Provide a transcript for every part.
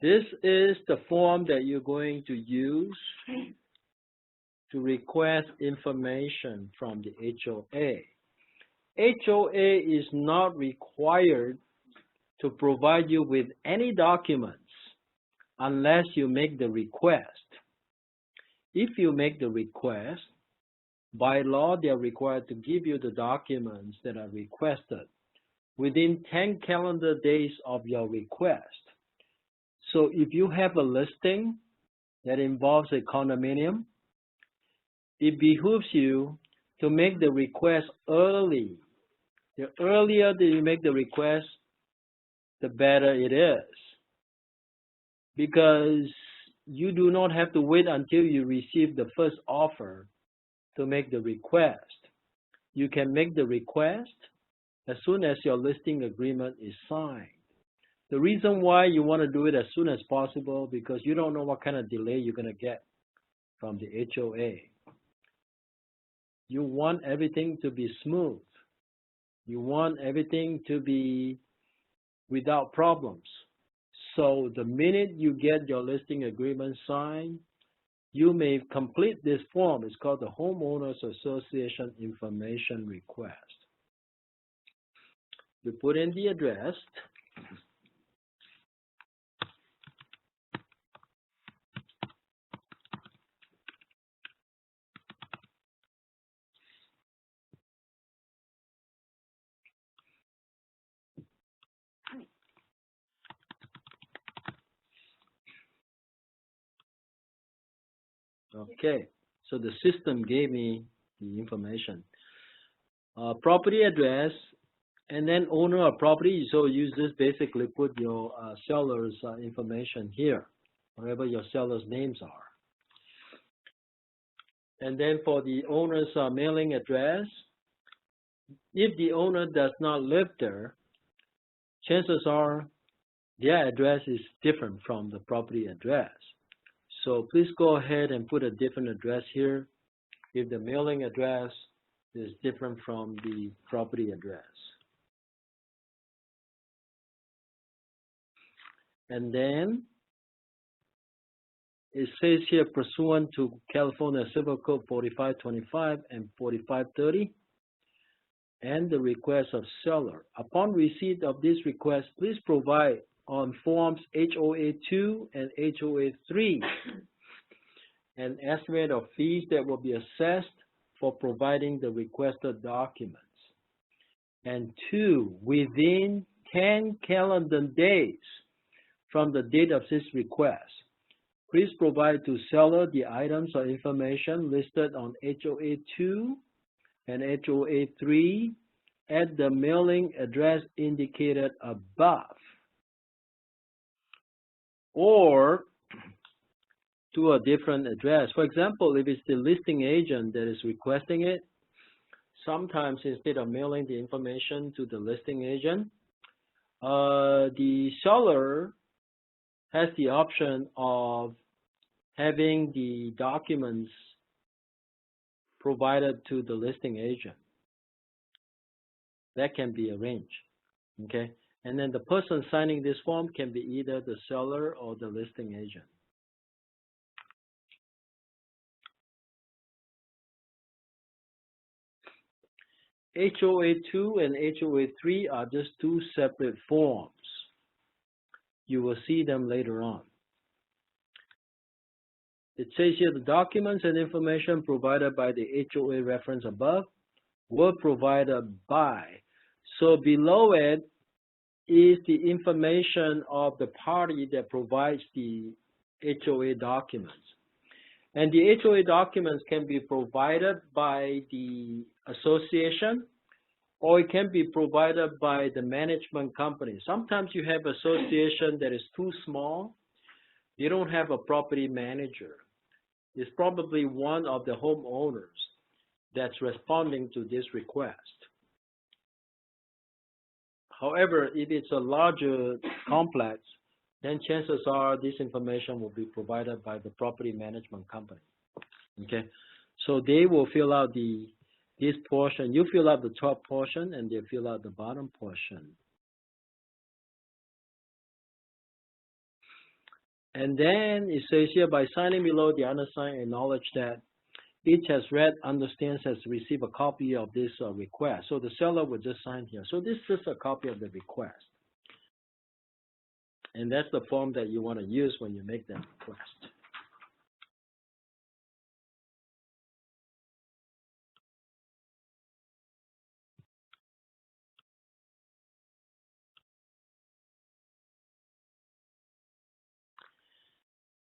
This is the form that you're going to use to request information from the HOA. HOA is not required to provide you with any documents unless you make the request. If you make the request, by law, they are required to give you the documents that are requested within 10 calendar days of your request. So if you have a listing that involves a condominium, it behooves you to make the request early. The earlier that you make the request, the better it is. Because you do not have to wait until you receive the first offer to make the request. You can make the request as soon as your listing agreement is signed. The reason why you want to do it as soon as possible because you don't know what kind of delay you're going to get from the HOA. You want everything to be smooth. You want everything to be without problems. So the minute you get your listing agreement signed, you may complete this form. It's called the Homeowners Association Information Request. You put in the address. Okay, so the system gave me the information. Property address, and then owner of property. So use this, basically put your seller's information here, whatever your seller's names are. And then for the owner's mailing address, if the owner does not live there, chances are their address is different from the property address. So please go ahead and put a different address here if the mailing address is different from the property address. And then it says here, pursuant to California Civil Code 4525 and 4530, and the request of seller. Upon receipt of this request, please provide on forms HOA2 and HOA3 an estimate of fees that will be assessed for providing the requested documents. And 2, within 10 calendar days from the date of this request, please provide to seller the items or information listed on HOA2 and HOA3 at the mailing address indicated above, or to a different address. For example, if it's the listing agent that is requesting it, sometimes instead of mailing the information to the listing agent, the seller has the option of having the documents provided to the listing agent. That can be arranged, okay? And then the person signing this form can be either the seller or the listing agent. HOA2 and HOA3 are just two separate forms. You will see them later on. It says here the documents and information provided by the HOA reference above were provided by. So below it is the information of the party that provides the HOA documents. And the HOA documents can be provided by the association, or it can be provided by the management company. Sometimes you have association that is too small. You don't have a property manager. It's probably one of the homeowners that's responding to this request. However, if it's a larger complex, then chances are this information will be provided by the property management company. Okay, so they will fill out this portion. You fill out the top portion, and they fill out the bottom portion. And then it says here, by signing below, the undersigned acknowledge that each has read, understands, has received a copy of this request. So the seller would just sign here. So this is a copy of the request. And that's the form that you want to use when you make that request.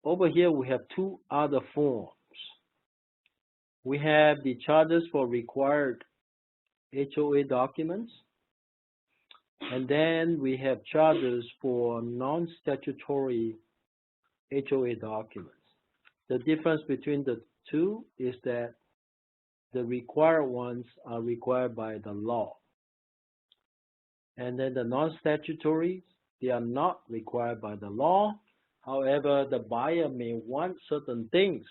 Over here, we have two other forms. We have the charges for required HOA documents, and then we have charges for non-statutory HOA documents. The difference between the two is that the required ones are required by the law. And then the non-statutory, they are not required by the law. However, the buyer may want certain things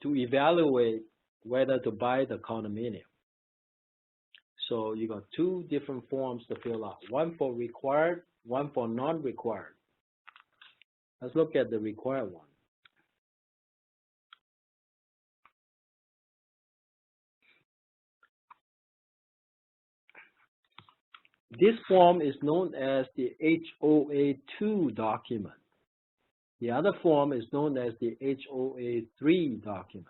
to evaluate whether to buy the condominium. So you got two different forms to fill out, one for required, one for non-required. Let's look at the required one. This form is known as the HOA2 document. The other form is known as the HOA3 document.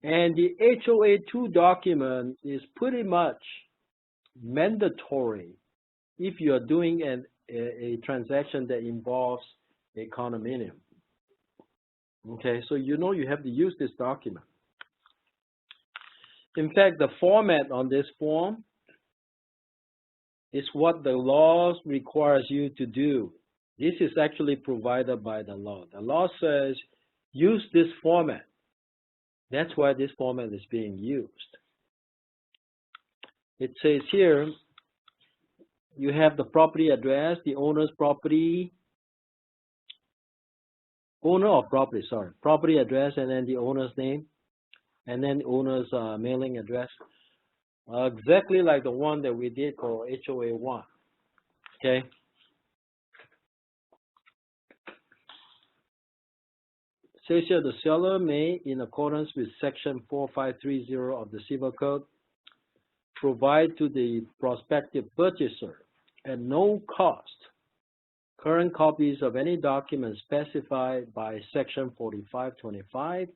And the HOA2 document is pretty much mandatory if you are doing a transaction that involves a condominium. Okay, so you know you have to use this document. In fact, the format on this form is what the law requires you to do. This is actually provided by the law. The law says use this format. That's why this format is being used. It says here, you have the property address, the owner's property, property address, and then the owner's name, and then the owner's mailing address. Exactly like the one that we did for HOA1. Okay. It says here the seller may, in accordance with section 4530 of the Civil Code, provide to the prospective purchaser at no cost current copies of any document specified by section 4525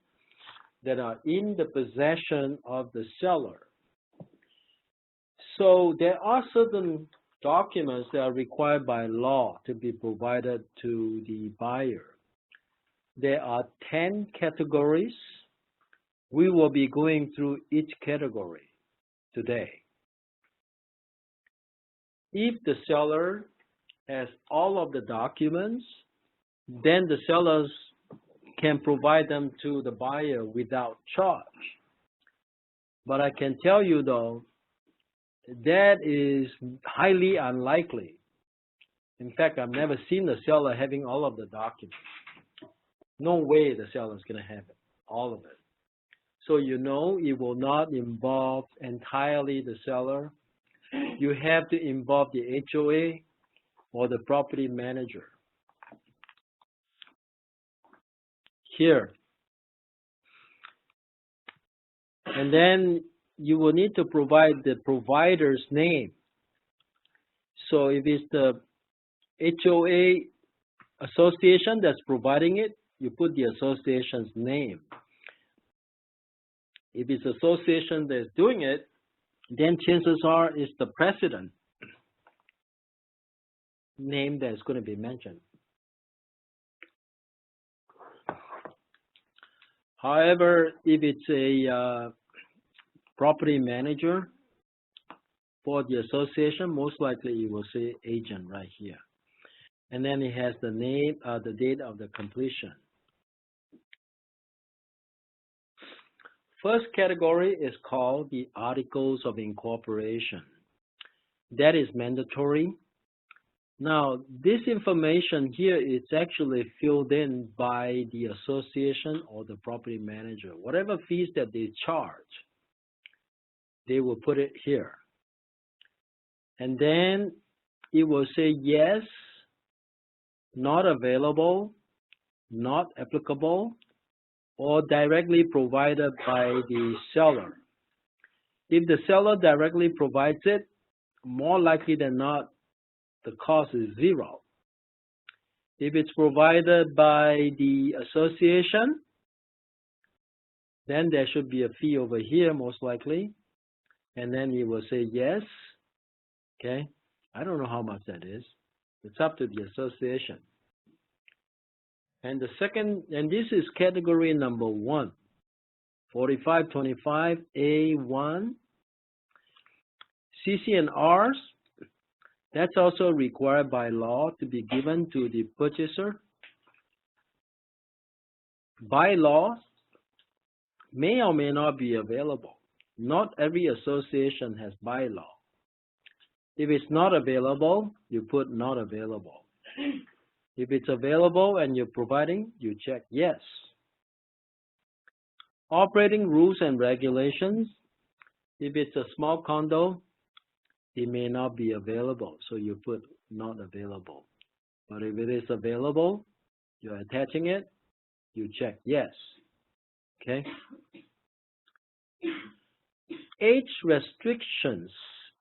that are in the possession of the seller. So there are certain documents that are required by law to be provided to the buyer. There are 10 categories. We will be going through each category today. If the seller has all of the documents, then the sellers can provide them to the buyer without charge. But I can tell you though, that is highly unlikely. In fact, I've never seen the seller having all of the documents. No way the seller is going to have it, all of it. So you know it will not involve entirely the seller. You have to involve the HOA or the property manager. Here. And then you will need to provide the provider's name. So if it's the HOA association that's providing it, you put the association's name. If it's association that's doing it, then chances are it's the president name that's going to be mentioned. However, if it's a property manager for the association, most likely you will say agent right here. And then it has the name, the date of the completion. First category is called the Articles of Incorporation. That is mandatory. Now, this information here is actually filled in by the association or the property manager. Whatever fees that they charge, they will put it here. And then it will say yes, not available, not applicable, or directly provided by the seller. If the seller directly provides it, more likely than not, the cost is 0. If it's provided by the association, then there should be a fee over here, most likely. And then you will say yes. Okay. I don't know how much that is. It's up to the association. And the second, and this is category number 1, 4525 A1, CC&Rs. That's also required by law to be given to the purchaser. Bylaws may or may not be available. Not every association has bylaw. If it's not available, you put not available. If it's available and you're providing, you check yes. Operating rules and regulations. If it's a small condo, it may not be available, so you put not available. But if it is available, you're attaching it, you check yes. Okay? Age restrictions,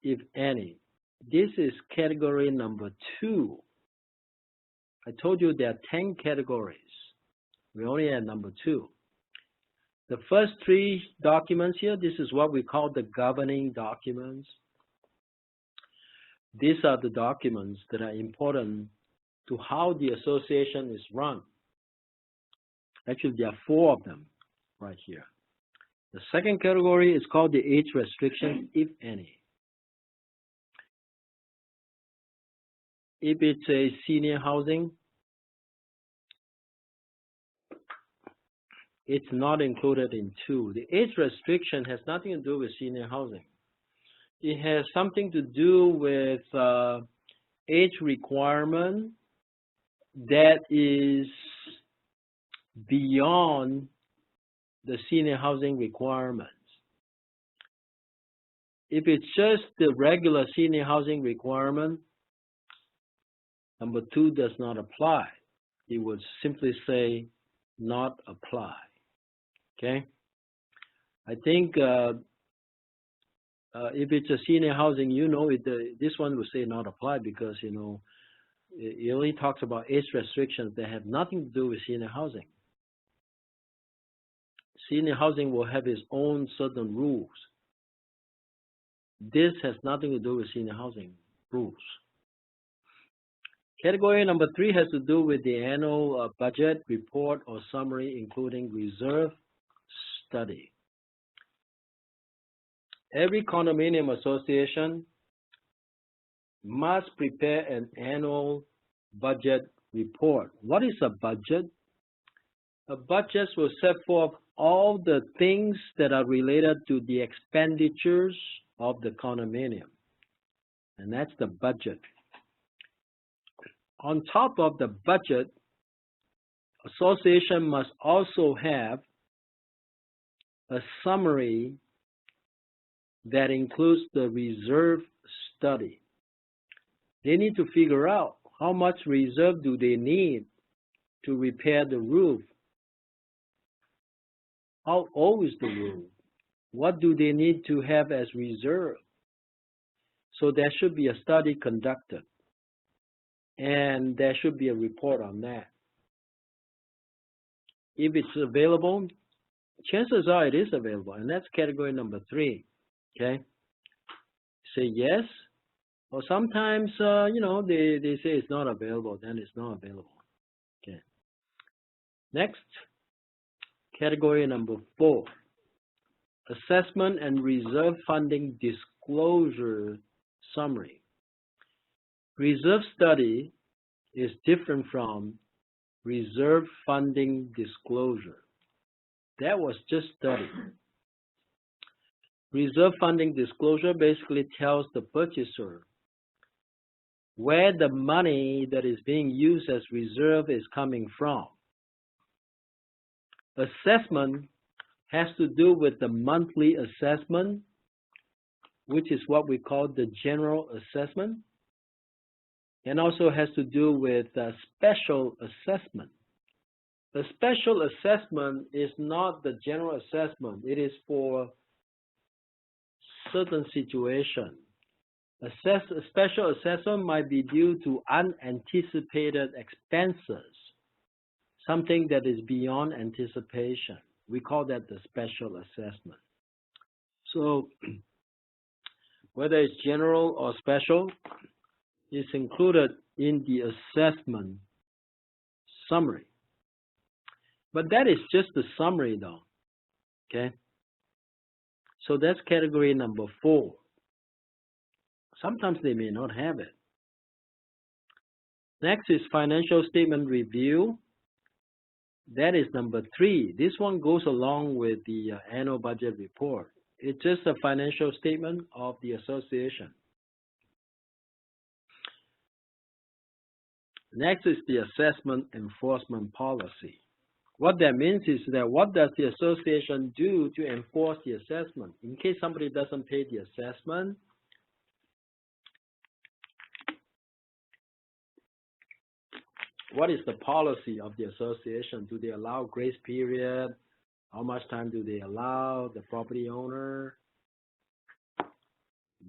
if any. This is category number 2. I told you there are 10 categories. We only have number 2. The first 3 documents here, this is what we call the governing documents. These are the documents that are important to how the association is run. Actually, there are 4 of them right here. The second category is called the age restriction, if any. If it's a senior housing, it's not included in 2. The age restriction has nothing to do with senior housing. It has something to do with age requirement that is beyond the senior housing requirements. If it's just the regular senior housing requirement, number 2 does not apply. It would simply say not apply. Okay? I think if it's a senior housing, you know, this one will say not apply because, you know, it only talks about age restrictions that have nothing to do with senior housing. Senior housing will have its own certain rules. This has nothing to do with senior housing rules. Category number 3 has to do with the annual budget, report, or summary, including reserve study. Every condominium association must prepare an annual budget report. What is a budget? A budget will set forth all the things that are related to the expenditures of the condominium. And that's the budget. On top of the budget, association must also have a summary that includes the reserve study. They need to figure out how much reserve do they need to repair the roof. How old is the roof? What do they need to have as reserve? So there should be a study conducted, and there should be a report on that. If it's available, chances are it is available, and that's category number 3. Okay? Say yes, or sometimes, you know, they say it's not available, then it's not available. Okay. Next, category number 4, assessment and reserve funding disclosure summary. Reserve study is different from reserve funding disclosure. That was just study. Reserve funding disclosure basically tells the purchaser where the money that is being used as reserve is coming from. Assessment has to do with the monthly assessment, which is what we call the general assessment. and also has to do with special assessment. The special assessment is not the general assessment. It is for certain situation. A special assessment might be due to unanticipated expenses, something that is beyond anticipation. We call that the special assessment. So whether it's general or special, is included in the assessment summary. But that is just the summary though, okay? So that's category number 4. Sometimes they may not have it. Next is financial statement review. That is number 3. This one goes along with the annual budget report. It's just a financial statement of the association. Next is the assessment enforcement policy. What that means is that what does the association do to enforce the assessment? In case somebody doesn't pay the assessment, what is the policy of the association? Do they allow grace period? How much time do they allow the property owner?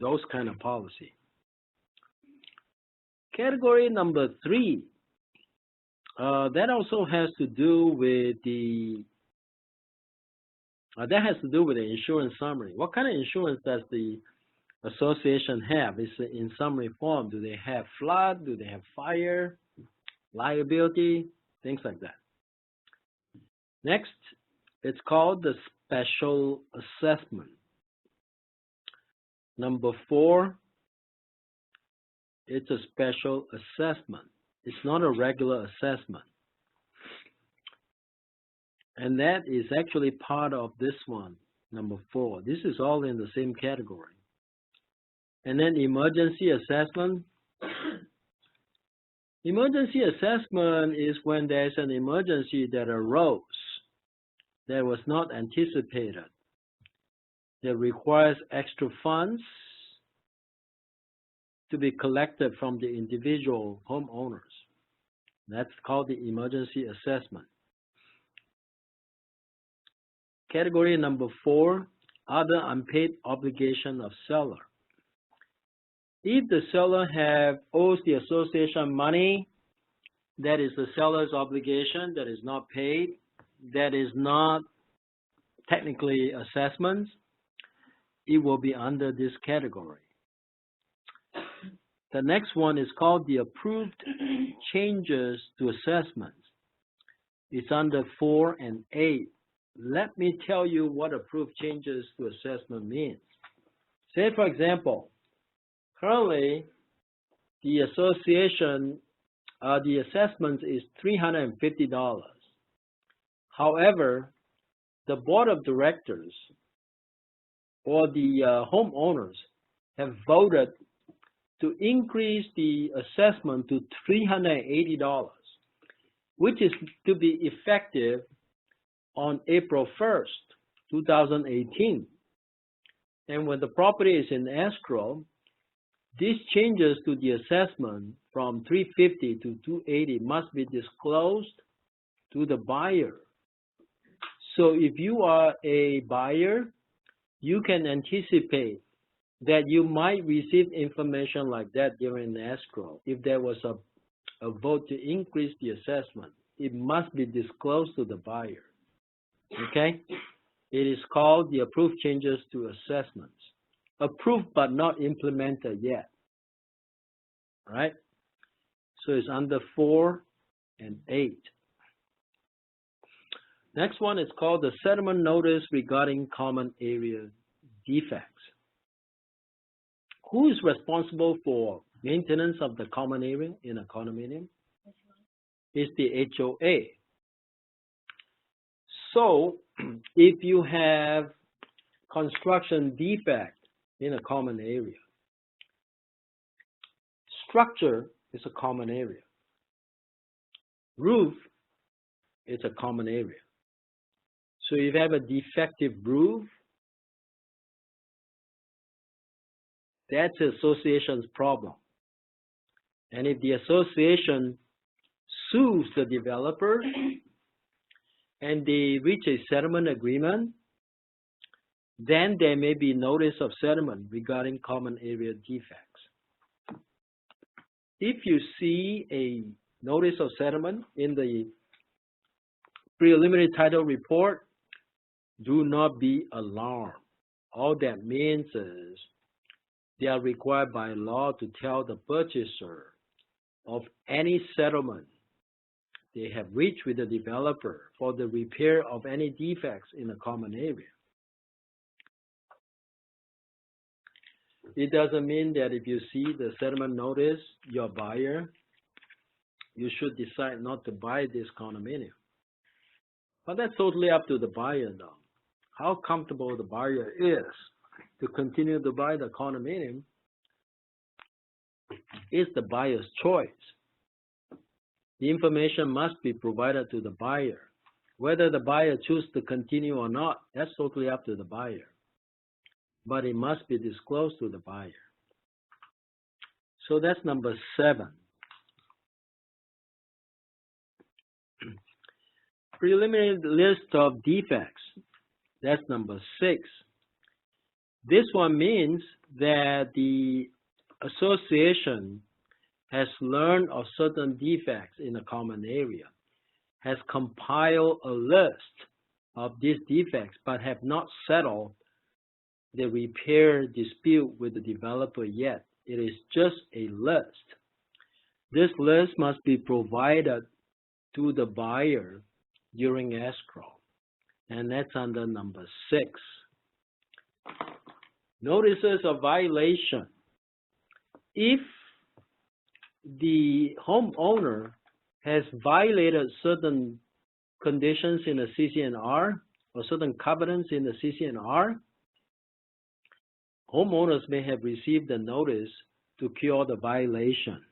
Those kind of policy. Category number 3. That also has to do with the insurance summary. What kind of insurance does the association have? It's in summary form. Do they have flood? Do they have fire? Liability? Things like that. Next, it's called the special assessment. Number 4, it's a special assessment. It's not a regular assessment. And that is actually part of this one, number 4. This is all in the same category. And then emergency assessment. Emergency assessment is when there's an emergency that arose that was not anticipated, that requires extra funds to be collected from the individual homeowners. That's called the emergency assessment. Category number 4, other unpaid obligation of seller. If the seller owes the association money, that is the seller's obligation that is not paid, that is not technically assessments, it will be under this category. The next one is called the approved changes to assessments. It's under 4 and 8. Let me tell you what approved changes to assessment means. Say, for example, currently the association, the assessment is $350. However, the board of directors or the homeowners have voted to increase the assessment to $380, which is to be effective on April 1st, 2018. And when the property is in escrow, these changes to the assessment from $350 to $280 must be disclosed to the buyer. So if you are a buyer, you can anticipate that you might receive information like that during the escrow. If there was a vote to increase the assessment, it must be disclosed to the buyer. Okay? It is called the approved changes to assessments. Approved but not implemented yet. Right? So it's under 4 and 8. Next one is called the settlement notice regarding common area defects. Who is responsible for maintenance of the common area in a condominium? It's the HOA. So if you have construction defect in a common area, structure is a common area. Roof is a common area. So if you have a defective roof, that's the association's problem. And if the association sues the developer and they reach a settlement agreement, then there may be notice of settlement regarding common area defects. If you see a notice of settlement in the preliminary title report, do not be alarmed. All that means is they are required by law to tell the purchaser of any settlement they have reached with the developer for the repair of any defects in a common area. It doesn't mean that if you see the settlement notice, your buyer, you should decide not to buy this condominium. But that's totally up to the buyer though. How comfortable the buyer is to continue to buy the condominium is the buyer's choice. The information must be provided to the buyer. Whether the buyer chooses to continue or not, that's totally up to the buyer. But it must be disclosed to the buyer. So that's number 7. Preliminary list of defects. That's number 6. This one means that the association has learned of certain defects in a common area, has compiled a list of these defects, but have not settled the repair dispute with the developer yet. It is just a list. This list must be provided to the buyer during escrow, and that's under number 6. Notices of violation. If the homeowner has violated certain conditions in the CC&R or certain covenants in the CC&R, homeowners may have received a notice to cure the violation,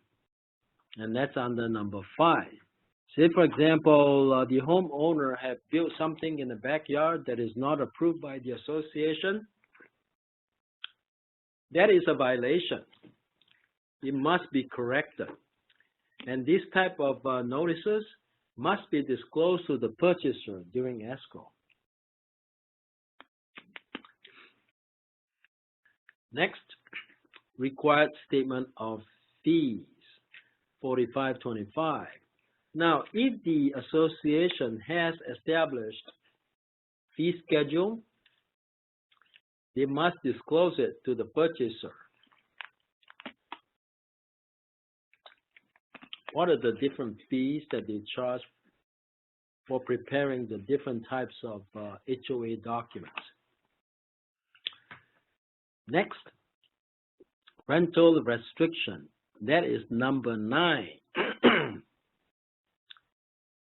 and that's under number 5. Say, for example, the homeowner has built something in the backyard that is not approved by the association. That is a violation. It must be corrected. And this type of notices must be disclosed to the purchaser during escrow. Next, required statement of fees, 4525. Now, if the association has established fee schedule, they must disclose it to the purchaser. What are the different fees that they charge for preparing the different types of HOA documents? Next, rental restriction. That is number 9.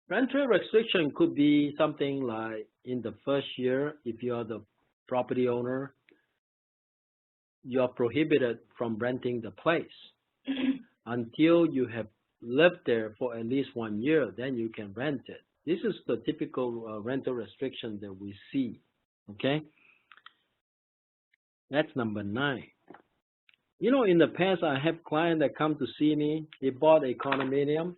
Rental restriction could be something like in the first year, if you are the property owner, you are prohibited from renting the place until you have lived there for at least 1 year, then you can rent it. This is the typical rental restriction that we see, okay? That's number 9. You know, in the past, I have clients that come to see me. They bought a condominium,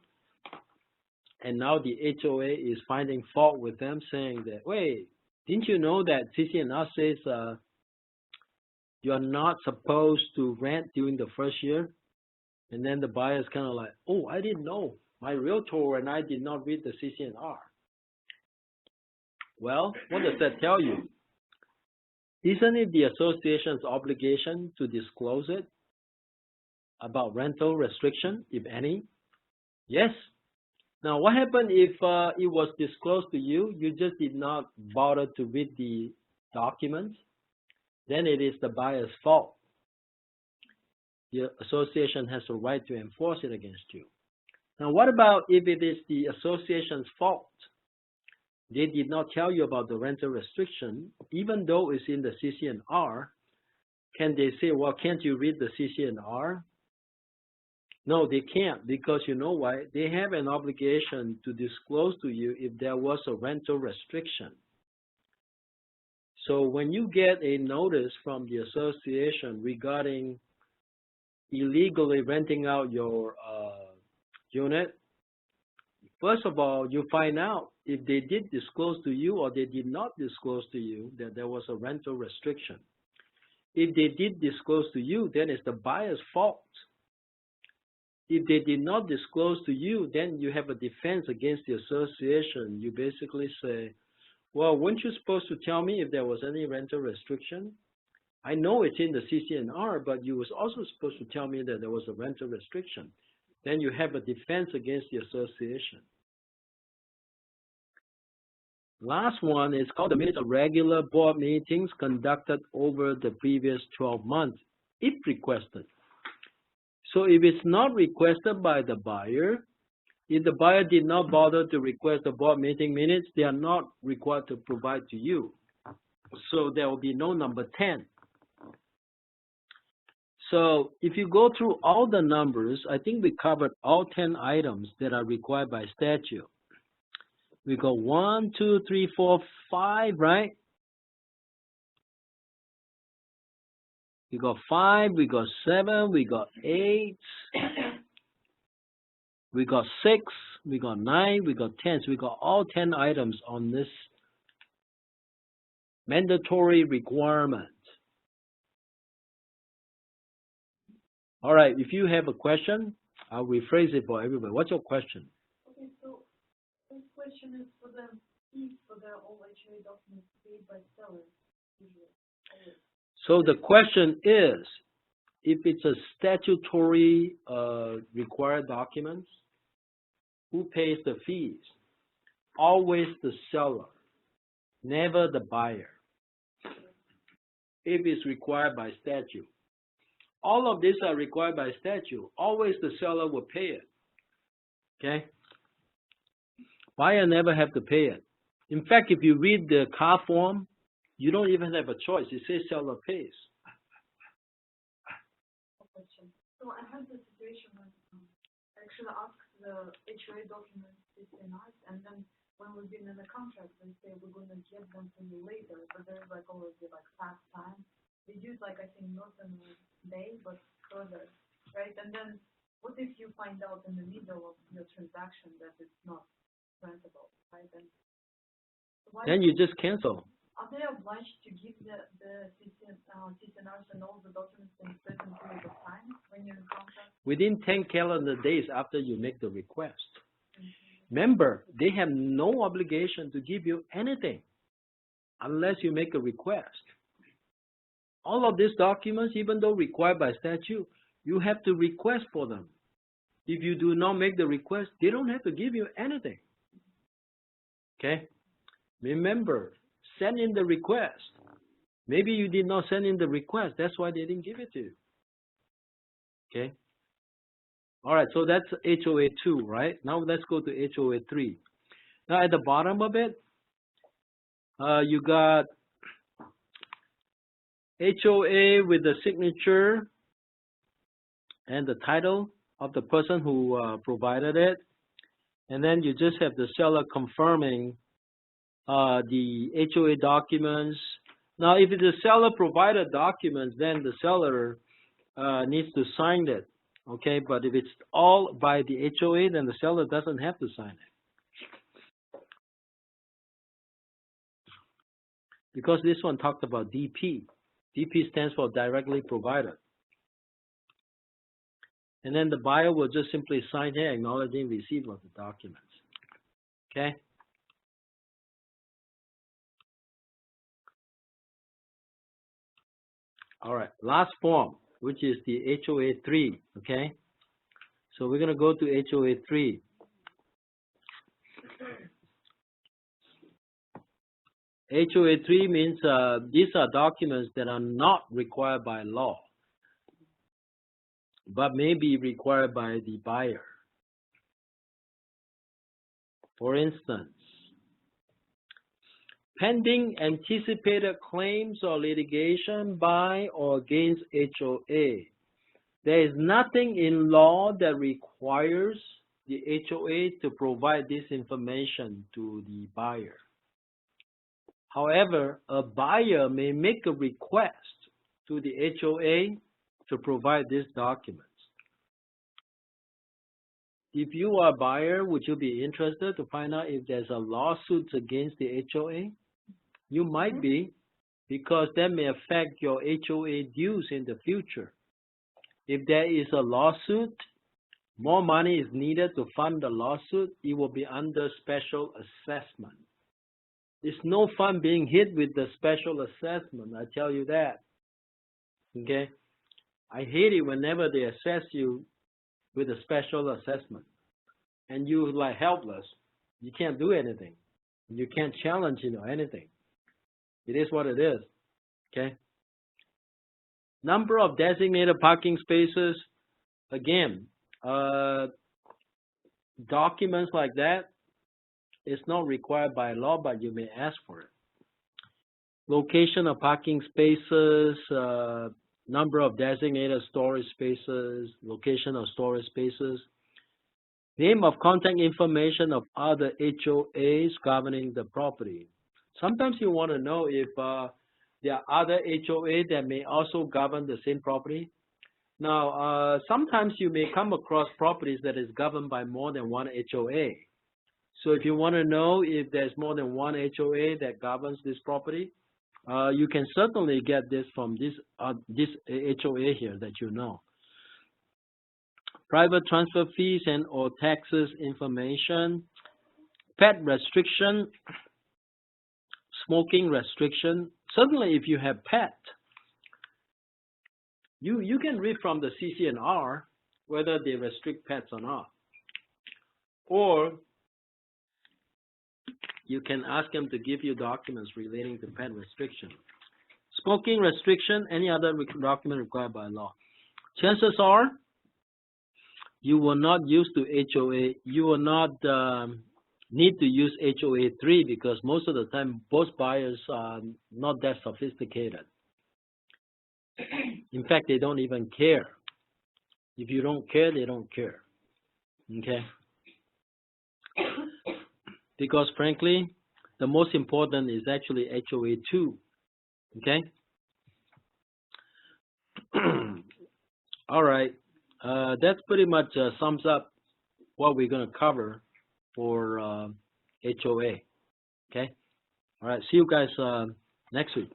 and now the HOA is finding fault with them, saying that, wait, didn't you know that CC&R says you're not supposed to rent during the first year? And then the buyer is kind of like, oh, I didn't know. My realtor and I did not read the CC&R. Well, what does that tell you? Isn't it the association's obligation to disclose it about rental restriction, if any? Yes. Now, what happened if it was disclosed to you, you just did not bother to read the documents? Then it is the buyer's fault. The association has a right to enforce it against you. Now, what about if it is the association's fault? They did not tell you about the rental restriction, even though it's in the CC&R. Can they say, well, can't you read the CC&R? No, they can't, because you know why? They have an obligation to disclose to you if there was a rental restriction. So when you get a notice from the association regarding illegally renting out your unit, first of all, you find out if they did disclose to you or they did not disclose to you that there was a rental restriction. If they did disclose to you, then it's the buyer's fault. If they did not disclose to you, then you have a defense against the association. You basically say, well, weren't you supposed to tell me if there was any rental restriction? I know it's in the CC&R, but you was also supposed to tell me that there was a rental restriction. Then you have a defense against the association. Last one is called the minutes of regular board meetings conducted over the previous 12 months, if requested. So if it's not requested by the buyer, if the buyer did not bother to request the board meeting minutes, they are not required to provide to you. So there will be no number 10. So if you go through all the numbers, I think we covered all 10 items that are required by statute. We got 1, 2, 3, 4, 5, right? We got 5, we got 7, we got 8, we got 6, we got 9, we got 10. So we got all 10 items on this mandatory requirement. All right, if you have a question, I'll rephrase it for everybody. What's your question? Okay, so this question is for the fees for the all HOA documents paid by sellers usually. So the question is, if it's a statutory required documents, who pays the fees? Always the seller, never the buyer. If it's required by statute. All of these are required by statute. Always the seller will pay it. Okay? Buyer never have to pay it. In fact, if you read the car form, you don't even have a choice. It says seller pays. So I had the situation when I actually asked the HOA documents to be nice, and then when we've been in the contract, they say we're going to give them to you later, but there's like already like fast time. They use like I think not in a day, but further, right? And then what if you find out in the middle of your transaction that it's not rentable, right? And then you just cancel. Are they obliged to give the CC&Rs and all the documents in a certain period of time when you're in contract? Within 10 calendar days after you make the request. Remember, they have no obligation to give you anything unless you make a request. All of these documents, even though required by statute, you have to request for them. If you do not make the request, they don't have to give you anything. Okay? Remember, send in the request. Maybe you did not send in the request. That's why they didn't give it to you. Okay? All right, so that's HOA 2, right? Now let's go to HOA 3. Now at the bottom of it, you got HOA with the signature and the title of the person who provided it. And then you just have the seller confirming the HOA documents. Now, if the seller provided documents, then the seller needs to sign it. Okay, but if it's all by the HOA, then the seller doesn't have to sign it. Because this one talked about DP. DP stands for directly provided. And then the buyer will just simply sign here acknowledging receipt of the documents. Okay? All right, last form, which is the HOA 3, okay? So we're going to go to HOA 3. HOA 3 means these are documents that are not required by law, but may be required by the buyer. For instance, pending anticipated claims or litigation by or against HOA. There is nothing in law that requires the HOA to provide this information to the buyer. However, a buyer may make a request to the HOA to provide these documents. If you are a buyer, would you be interested to find out if there's a lawsuit against the HOA? You might be, because that may affect your HOA dues in the future. If there is a lawsuit, more money is needed to fund the lawsuit, it will be under special assessment. It's no fun being hit with the special assessment, I tell you that. Okay? I hate it whenever they assess you with a special assessment. And you're like helpless. You can't do anything. You can't challenge, anything. It is what it is. Okay? Number of designated parking spaces. Again, documents like that is not required by law, but you may ask for it. Location of parking spaces, number of designated storage spaces, location of storage spaces, name of contact information of other HOAs governing the property. Sometimes you want to know if there are other HOA that may also govern the same property. Now, sometimes you may come across properties that is governed by more than one HOA. So if you want to know if there's more than one HOA that governs this property, you can certainly get this from this HOA here that you know. Private transfer fees and or taxes information, pet restriction, smoking restriction. Certainly if you have pet, you can read from the CC&R whether they restrict pets or not. Or you can ask them to give you documents relating to pet restriction. Smoking restriction, any other document required by law. Chances are you will not use to HOA, you will not need to use HOA 3 because most of the time both buyers are not that sophisticated. In fact, they don't even care. If you don't care, they don't care. Okay? Because frankly, the most important is actually HOA 2. Okay? All right. That pretty much sums up what we're going to cover for HOA. Okay? All right. See you guys next week.